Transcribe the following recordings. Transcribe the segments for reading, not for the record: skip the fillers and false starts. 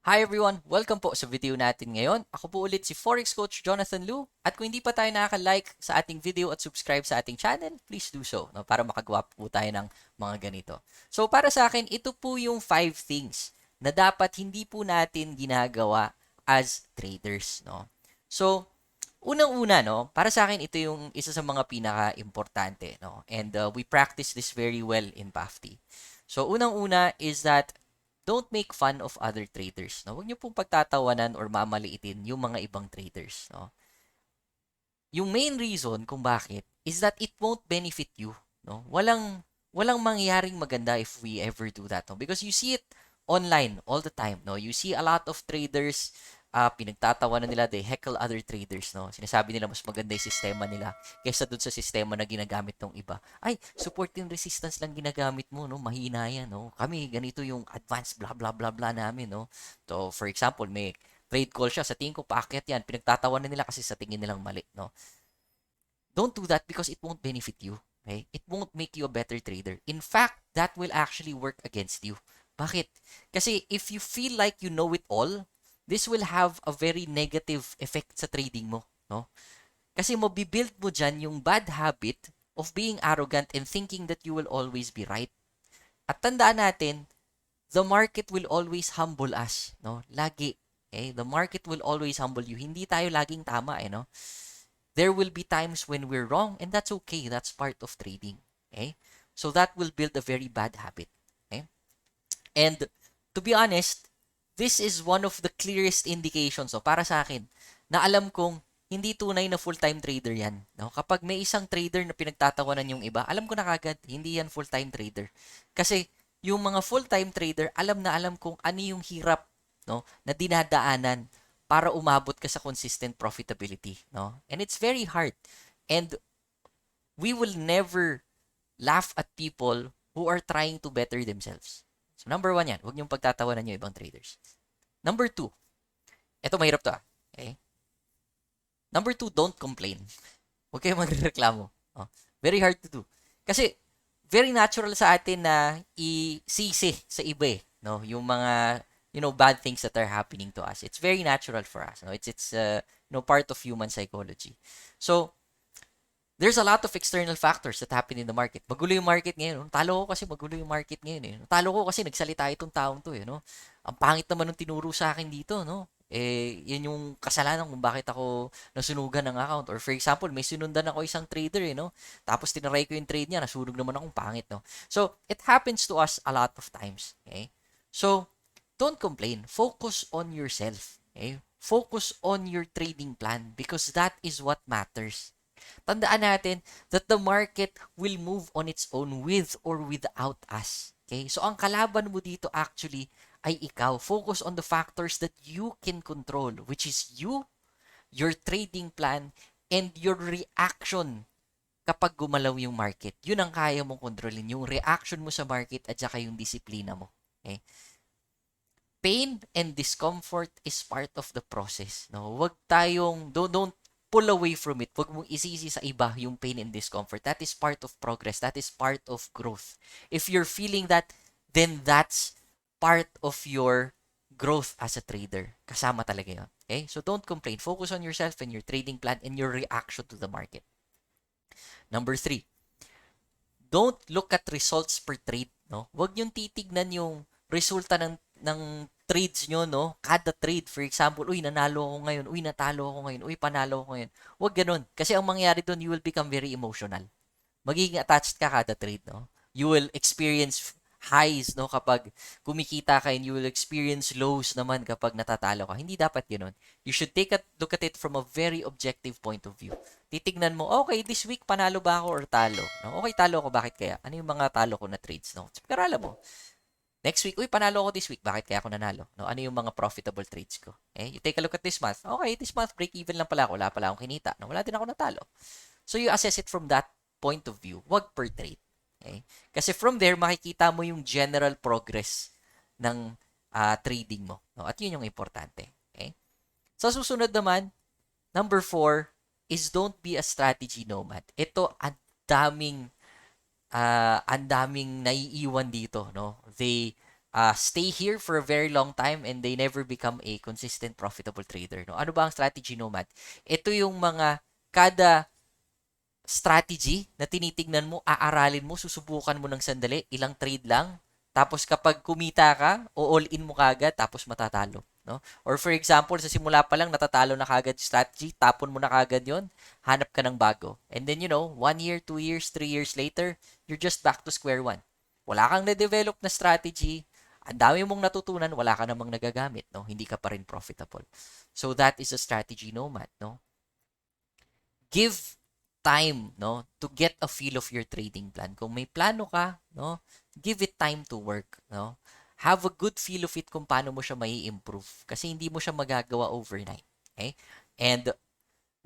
Hi everyone! Welcome po sa video natin ngayon. Ako po ulit si Forex Coach Jonathan Lu. At kung hindi pa tayo nakaka-like sa ating video at subscribe sa ating channel, please do so, no, para makagawa po tayo ng mga ganito. So para sa akin, ito po yung 5 things na dapat hindi po natin ginagawa as traders. No? So, unang-una, no, para sa akin, ito yung isa sa mga pinaka-importante. No? And we practice this very well in PAFTI. So, unang-una is that don't make fun of other traders. No? Huwag niyo pong pagtatawanan or mamaliitin yung mga ibang traders. No? Yung main reason kung bakit is that it won't benefit you. No? Walang mangyaring maganda if we ever do that. No? Because you see it online all the time. No? You see a lot of traders pinagtatawanan nila, they heckle other traders, no? Sinasabi nila mas maganda yung sistema nila kaysa dun sa sistema na ginagamit ng iba. Ay, support and resistance lang ginagamit mo, no? Mahina yan, no? Kami, ganito yung advanced blah blah blah blah namin, no? So, for example, may trade call siya, sa tingin ko paakyat yan, pinagtatawanan nila kasi sa tingin nilang mali, no? Don't do that because it won't benefit you. Okay? It won't make you a better trader. In fact, that will actually work against you. Bakit? Kasi if you feel like you know it all, this will have a very negative effect sa trading mo. No? Kasi mabibuild mo dyan yung bad habit of being arrogant and thinking that you will always be right. At tandaan natin, the market will always humble us. No? Lagi. Okay? The market will always humble you. Hindi tayo laging tama. No? There will be times when we're wrong, and that's okay. That's part of trading. Okay? So that will build a very bad habit. Okay? And to be honest, this is one of the clearest indications, so para sa akin, na alam kong hindi tunay na full-time trader yan. No? Kapag may isang trader na pinagtatawanan yung iba, alam ko na kagad, hindi yan full-time trader. Kasi yung mga full-time trader, alam na alam kung ano yung hirap, no, na dinadaanan para umabot ka sa consistent profitability, no? And it's very hard. And we will never laugh at people who are trying to better themselves. So number 1 yan, huwag niyong pagtatawanan yung ibang traders. Number 2, ito mahirap to okay? Number 2, don't complain. Huwag kayong magreklamo. Oh, very hard to do. Kasi very natural sa atin na isisi sa iba no? Yung mga bad things that are happening to us. It's very natural for us. No? It's part of human psychology. So, there's a lot of external factors that happen in the market. Magulo yung market ngayon. Talo ko kasi magulo yung market ngayon. Talo ko kasi nagsalita itong taong to. No? Ang pangit naman ng tinuro sa akin dito. No? Yan yung kasalanan kung bakit ako nasunugan ng account. Or for example, may sinundan ako isang trader. No? Tapos tinaray ko yung trade niya, nasunog naman akong pangit. No? So, it happens to us a lot of times. Okay? So, don't complain. Focus on yourself. Okay? Focus on your trading plan because that is what matters. Tandaan natin that the market will move on its own with or without us. Okay? So, ang kalaban mo dito actually ay ikaw. Focus on the factors that you can control, which is you, your trading plan, and your reaction kapag gumalaw yung market. Yun ang kaya mong kontrolin. Yung reaction mo sa market at saka yung disiplina mo. Okay? Pain and discomfort is part of the process. No? Huwag tayong, don't pull away from it. Huwag mong isisi sa iba yung pain and discomfort. That is part of progress. That is part of growth. If you're feeling that, then that's part of your growth as a trader. Kasama talaga yun. Okay? So don't complain. Focus on yourself and your trading plan and your reaction to the market. Number 3, don't look at results per trade. No? Huwag niyong titignan yung resulta ng trades nyo, no? Kada trade, for example, uy, nanalo ako ngayon, uy, natalo ako ngayon, uy, panalo ako ngayon. Huwag ganun. Kasi ang mangyayari doon, you will become very emotional. Magiging attached ka kada trade, no? You will experience highs, no? Kapag kumikita ka and you will experience lows naman kapag natatalo ka. Hindi dapat ganoon. You should take a look at it from a very objective point of view. Titignan mo, okay, this week panalo ba ako or talo? No? Okay, talo ako. Bakit kaya? Ano yung mga talo ko na trades? No? Pero alam mo, next week, uy, panalo ako this week. Bakit kaya ako nanalo? No? Ano yung mga profitable trades ko? You take a look at this month. Okay, this month, break even lang pala ako. Wala pala akong kinita. No? Wala din ako natalo. So, you assess it from that point of view. Wag per trade. Okay? Kasi from there, makikita mo yung general progress ng trading mo. No? At yun yung importante. Okay? Sa susunod naman, number 4 is don't be a strategy nomad. Ito, ang daming naiiwan dito, no? stay here for a very long time and they never become a consistent profitable trader. No? Ano ba ang strategy nomad? Ito yung mga kada strategy na tinitignan mo, aaralin mo, susubukan mo ng sandali, ilang trade lang, tapos kapag kumita ka, o all in mo kagad, tapos matatalo. No? Or for example, sa simula pa lang, natatalo na kagad strategy, tapon mo na kagad yon, hanap ka ng bago. And then, 1 year, 2 years, 3 years later, you're just back to square one. Wala kang na-develop na strategy, ang dami mong natutunan, wala ka namang nagagamit, no? Hindi ka pa rin profitable. So that is a strategy nomad, no? Give time, no, to get a feel of your trading plan. Kung may plano ka, no, give it time to work, no. Have a good feel of it kung paano mo siya mai improve kasi hindi mo siya magagawa overnight. Okay? And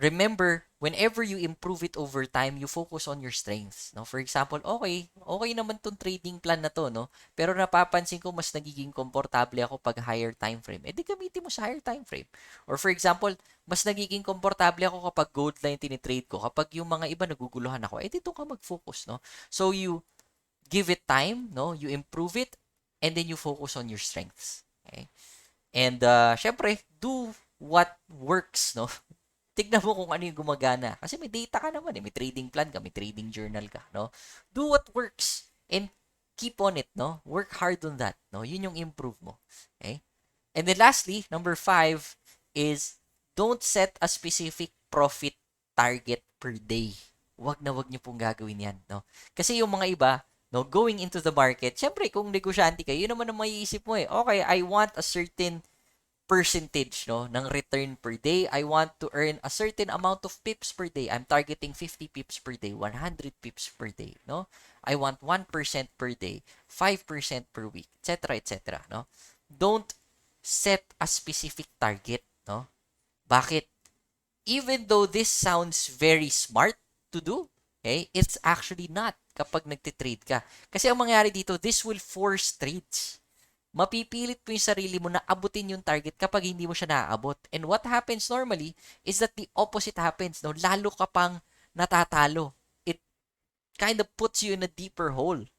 remember, whenever you improve it over time, you focus on your strengths. No? For example, okay naman tong trading plan na to, no? Pero napapansin ko mas nagiging komportable ako pag higher time frame. Eh di gamitin mo sa higher time frame. Or for example, mas nagiging komportable ako kapag gold line tinitrade ko. Kapag yung mga iba naguguluhan ako, eh dito ka mag-focus, no? So you give it time, no? You improve it and then you focus on your strengths. Okay? And syempre, do what works, no? Tignan mo kung ano yung gumagana. Kasi may data ka naman eh. May trading plan ka, may trading journal ka, no? Do what works and keep on it, no? Work hard on that, no? Yun yung improve mo. Okay? And then lastly, number 5 is don't set a specific profit target per day. Wag niyo pong gagawin yan, no? Kasi yung mga iba, no, going into the market, syempre kung negosyante kayo, yun naman ang maiisip mo eh. Okay, I want a certain percentage, no, ng return per day. I want to earn a certain amount of pips per day. I'm targeting 50 pips per day, 100 pips per day, no? I want 1% per day, 5% per week, etc., etc., no? Don't set a specific target, no? Bakit? Even though this sounds very smart to do, okay, it's actually not kapag nagtitrade ka. Kasi ang mangyari dito, this will force trades. Mapipilit mo yung sarili mo na abutin yung target kapag hindi mo siya naaabot. And what happens normally is that the opposite happens. No? Lalo ka pang natatalo. It kind of puts you in a deeper hole.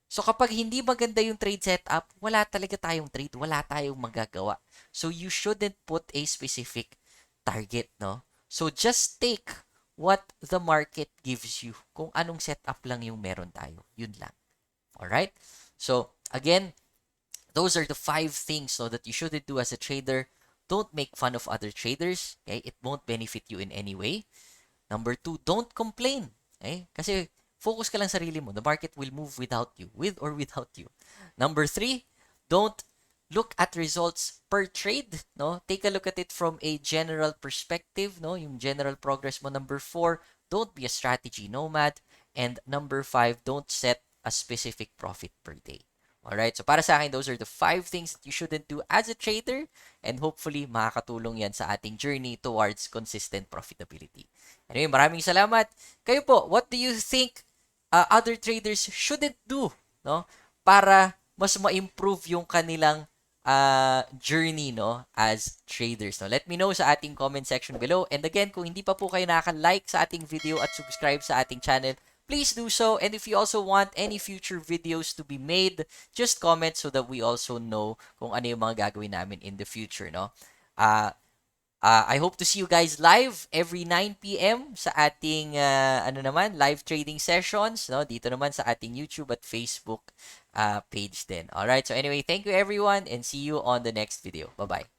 So kapag hindi maganda yung trade setup, wala talaga tayong trade. Wala tayong magagawa. So you shouldn't put a specific target. No? So just take what the market gives you. Kung anong setup lang yung meron tayo. Yun lang. Alright? So again, those are the 5 things, no, that you shouldn't do as a trader. Don't make fun of other traders. Okay? It won't benefit you in any way. Number 2, don't complain. Okay? Kasi focus ka lang sa sarili mo. The market will move without you, with or without you. Number 3, don't look at results per trade. No? Take a look at it from a general perspective. No? Yung general progress mo. Number 4, don't be a strategy nomad. And number 5, don't set a specific profit per day. Alright, so para sa akin, those are the 5 things that you shouldn't do as a trader and hopefully makakatulong yan sa ating journey towards consistent profitability. Anyway, maraming salamat. Kayo po, what do you think other traders shouldn't do, no, para mas ma-improve yung kanilang journey, no, as traders, no? Let me know sa ating comment section below. And again, kung hindi pa po kayo nakaka-like sa ating video at subscribe sa ating channel, please do so. And if you also want any future videos to be made, just comment so that we also know kung ano yung mga gagawin namin in the future, no? I hope to see you guys live every 9 p.m. sa ating live trading sessions, no? Dito naman sa ating YouTube at Facebook page din. Alright, so anyway, thank you everyone and see you on the next video. Bye-bye.